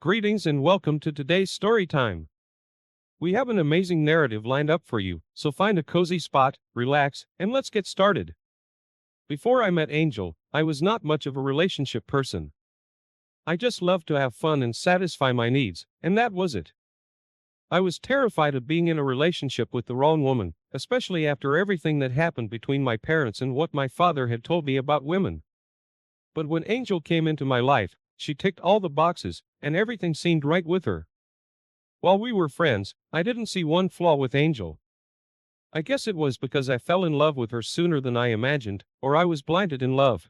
Greetings and welcome to today's story time. We have an amazing narrative lined up for you, so find a cozy spot, relax, and let's get started. Before I met Angel, I was not much of a relationship person. I just loved to have fun and satisfy my needs, and that was it. I was terrified of being in a relationship with the wrong woman, especially after everything that happened between my parents and what my father had told me about women. But when Angel came into my life, she ticked all the boxes, and everything seemed right with her. While we were friends, I didn't see one flaw with Angel. I guess it was because I fell in love with her sooner than I imagined, or I was blinded in love.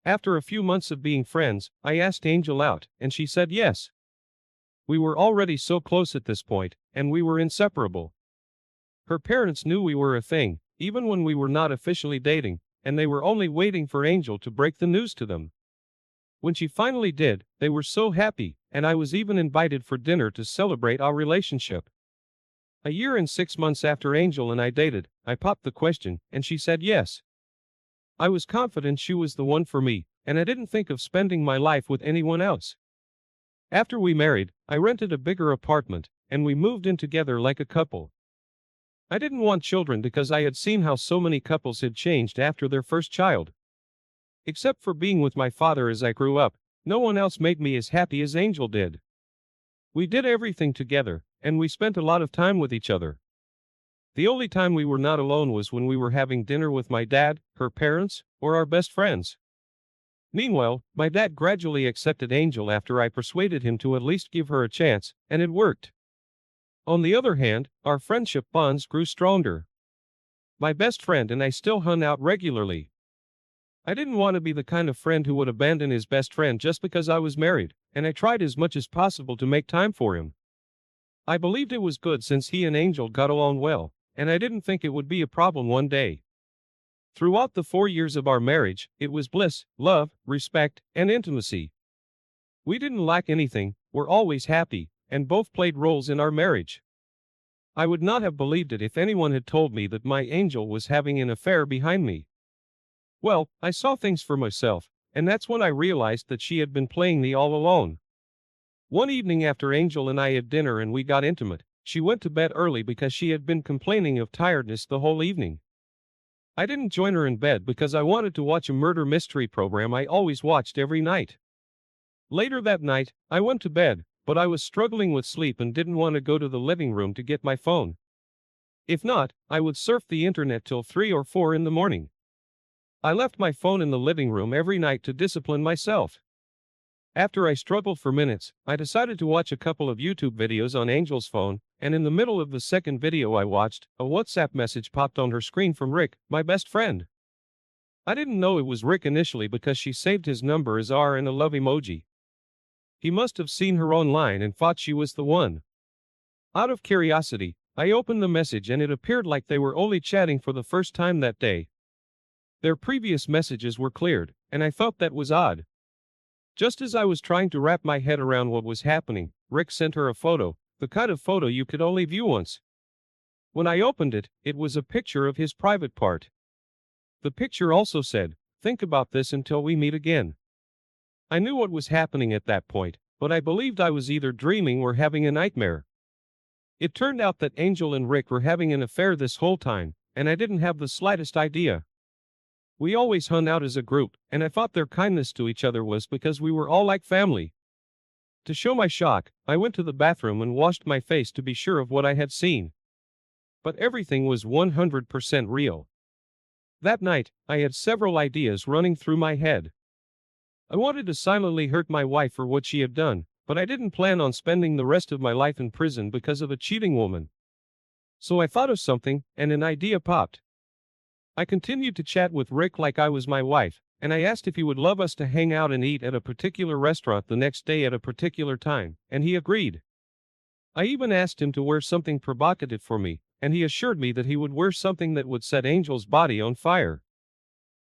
After a few months of being friends, I asked Angel out, and she said yes. We were already so close at this point, and we were inseparable. Her parents knew we were a thing, even when we were not officially dating, and they were only waiting for Angel to break the news to them. When she finally did, they were so happy, and I was even invited for dinner to celebrate our relationship. A year and 6 months after Angel and I dated, I popped the question, and she said yes. I was confident she was the one for me, and I didn't think of spending my life with anyone else. After we married, I rented a bigger apartment, and we moved in together like a couple. I didn't want children because I had seen how so many couples had changed after their first child. Except for being with my father as I grew up, no one else made me as happy as Angel did. We did everything together, and we spent a lot of time with each other. The only time we were not alone was when we were having dinner with my dad, her parents, or our best friends. Meanwhile, my dad gradually accepted Angel after I persuaded him to at least give her a chance, and it worked. On the other hand, our friendship bonds grew stronger. My best friend and I still hung out regularly. I didn't want to be the kind of friend who would abandon his best friend just because I was married, and I tried as much as possible to make time for him. I believed it was good since he and Angel got along well, and I didn't think it would be a problem one day. Throughout the 4 years of our marriage, it was bliss, love, respect, and intimacy. We didn't lack anything, were always happy, and both played roles in our marriage. I would not have believed it if anyone had told me that my Angel was having an affair behind me. Well, I saw things for myself, and that's when I realized that she had been playing me all along. One evening after Angel and I had dinner and we got intimate, she went to bed early because she had been complaining of tiredness the whole evening. I didn't join her in bed because I wanted to watch a murder mystery program I always watched every night. Later that night, I went to bed, but I was struggling with sleep and didn't want to go to the living room to get my phone. If not, I would surf the internet till 3 or 4 in the morning. I left my phone in the living room every night to discipline myself. After I struggled for minutes, I decided to watch a couple of YouTube videos on Angel's phone, and in the middle of the second video I watched, a WhatsApp message popped on her screen from Rick, my best friend. I didn't know it was Rick initially because she saved his number as R and a love emoji. He must have seen her online and thought she was the one. Out of curiosity, I opened the message and it appeared like they were only chatting for the first time that day. Their previous messages were cleared, and I thought that was odd. Just as I was trying to wrap my head around what was happening, Rick sent her a photo, the kind of photo you could only view once. When I opened it, it was a picture of his private part. The picture also said, "Think about this until we meet again." I knew what was happening at that point, but I believed I was either dreaming or having a nightmare. It turned out that Angel and Rick were having an affair this whole time, and I didn't have the slightest idea. We always hung out as a group, and I thought their kindness to each other was because we were all like family. To show my shock, I went to the bathroom and washed my face to be sure of what I had seen. But everything was 100% real. That night, I had several ideas running through my head. I wanted to silently hurt my wife for what she had done, but I didn't plan on spending the rest of my life in prison because of a cheating woman. So I thought of something, and an idea popped. I continued to chat with Rick like I was my wife, and I asked if he would love us to hang out and eat at a particular restaurant the next day at a particular time, and he agreed. I even asked him to wear something provocative for me, and he assured me that he would wear something that would set Angel's body on fire.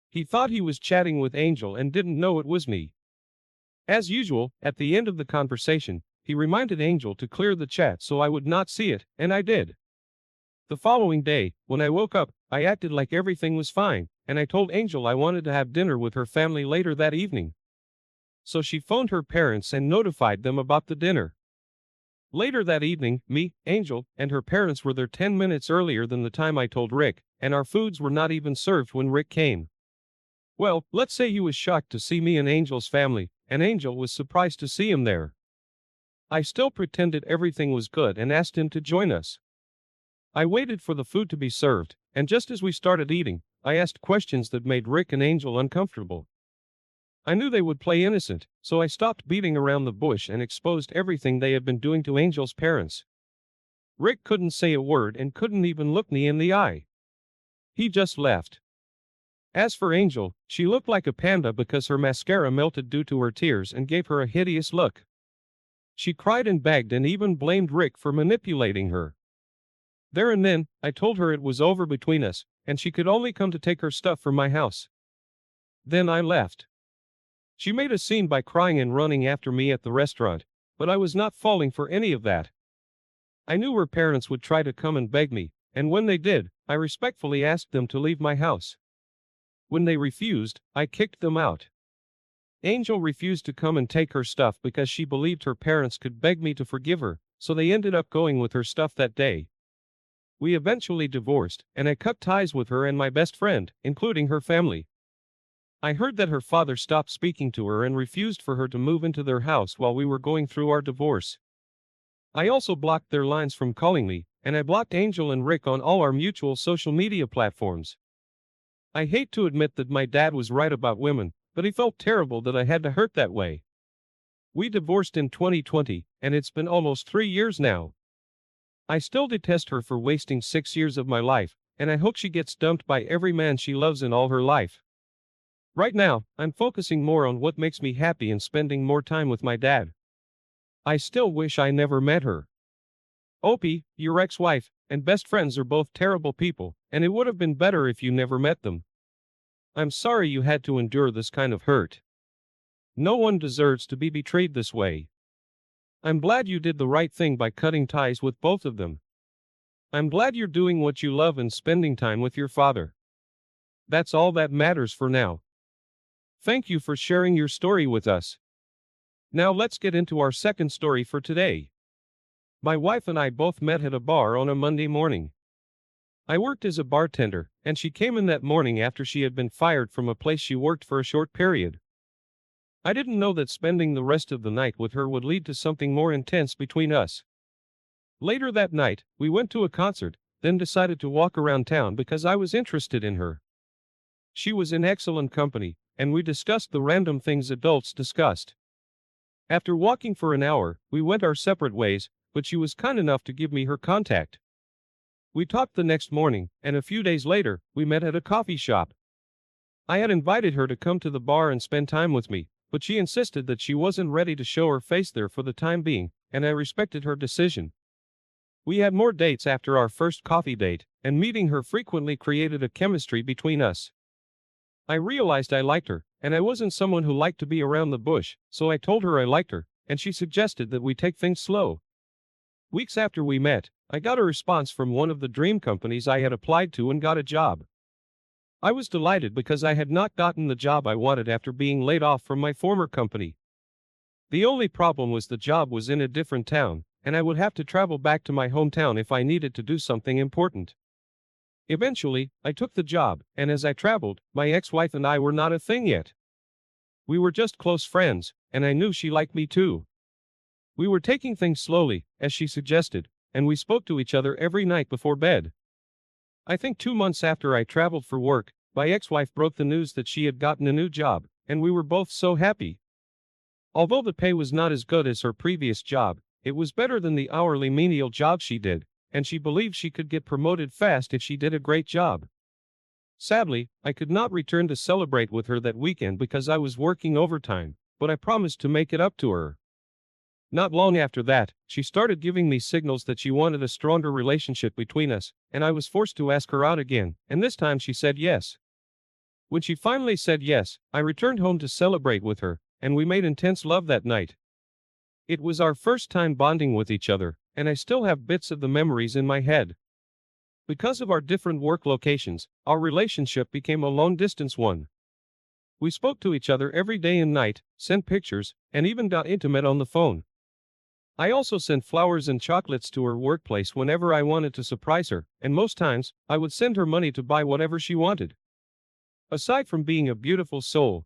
He thought he was chatting with Angel and didn't know it was me. As usual, at the end of the conversation, he reminded Angel to clear the chat so I would not see it, and I did. The following day, when I woke up, I acted like everything was fine, and I told Angel I wanted to have dinner with her family later that evening. so she phoned her parents and notified them about the dinner. Later that evening, me, Angel, and her parents were there 10 minutes earlier than the time I told Rick, and our foods were not even served when Rick came. Well, let's say he was shocked to see me and Angel's family, and Angel was surprised to see him there. I still pretended everything was good and asked him to join us. I waited for the food to be served, and just as we started eating, I asked questions that made Rick and Angel uncomfortable. I knew they would play innocent, so I stopped beating around the bush and exposed everything they had been doing to Angel's parents. Rick couldn't say a word and couldn't even look me in the eye. He just left. As for Angel, she looked like a panda because her mascara melted due to her tears and gave her a hideous look. She cried and begged and even blamed Rick for manipulating her. There and then, I told her it was over between us, and she could only come to take her stuff from my house. Then I left. She made a scene by crying and running after me at the restaurant, but I was not falling for any of that. I knew her parents would try to come and beg me, and when they did, I respectfully asked them to leave my house. When they refused, I kicked them out. Angel refused to come and take her stuff because she believed her parents could beg me to forgive her, so they ended up going with her stuff that day. We eventually divorced, and I cut ties with her and my best friend, including her family. I heard that her father stopped speaking to her and refused for her to move into their house while we were going through our divorce. I also blocked their lines from calling me, and I blocked Angel and Rick on all our mutual social media platforms. I hate to admit that my dad was right about women, but he felt terrible that I had to hurt that way. We divorced in 2020, and it's been almost 3 years now. I still detest her for wasting 6 years of my life, and I hope she gets dumped by every man she loves in all her life. Right now, I'm focusing more on what makes me happy and spending more time with my dad. I still wish I never met her. Opie, your ex-wife, and best friends are both terrible people, and it would have been better if you never met them. I'm sorry you had to endure this kind of hurt. No one deserves to be betrayed this way. I'm glad you did the right thing by cutting ties with both of them. I'm glad you're doing what you love and spending time with your father. That's all that matters for now. Thank you for sharing your story with us. Now let's get into our second story for today. My wife and I both met at a bar on a Monday morning. I worked as a bartender, and she came in that morning after she had been fired from a place she worked for a short period. I didn't know that spending the rest of the night with her would lead to something more intense between us. Later that night, we went to a concert, then decided to walk around town because I was interested in her. She was in excellent company, and we discussed the random things adults discussed. After walking for an hour, we went our separate ways, but she was kind enough to give me her contact. We talked the next morning, and a few days later, we met at a coffee shop. I had invited her to come to the bar and spend time with me, but she insisted that she wasn't ready to show her face there for the time being, and I respected her decision. We had more dates after our first coffee date, and meeting her frequently created a chemistry between us. I realized I liked her, and I wasn't someone who liked to be around the bush, so I told her I liked her, and she suggested that we take things slow. Weeks after we met, I got a response from one of the dream companies I had applied to and got a job. I was delighted because I had not gotten the job I wanted after being laid off from my former company. The only problem was the job was in a different town, and I would have to travel back to my hometown if I needed to do something important. Eventually, I took the job, and as I traveled, my ex-wife and I were not a thing yet. We were just close friends, and I knew she liked me too. We were taking things slowly, as she suggested, and we spoke to each other every night before bed. I think 2 months after I traveled for work, my ex-wife broke the news that she had gotten a new job, and we were both so happy. Although the pay was not as good as her previous job, it was better than the hourly menial job she did, and she believed she could get promoted fast if she did a great job. Sadly, I could not return to celebrate with her that weekend because I was working overtime, but I promised to make it up to her. Not long after that, she started giving me signals that she wanted a stronger relationship between us, and I was forced to ask her out again, and this time she said yes. When she finally said yes, I returned home to celebrate with her, and we made intense love that night. It was our first time bonding with each other, and I still have bits of the memories in my head. Because of our different work locations, our relationship became a long-distance one. We spoke to each other every day and night, sent pictures, and even got intimate on the phone. I also sent flowers and chocolates to her workplace whenever I wanted to surprise her, and most times, I would send her money to buy whatever she wanted. Aside from being a beautiful soul,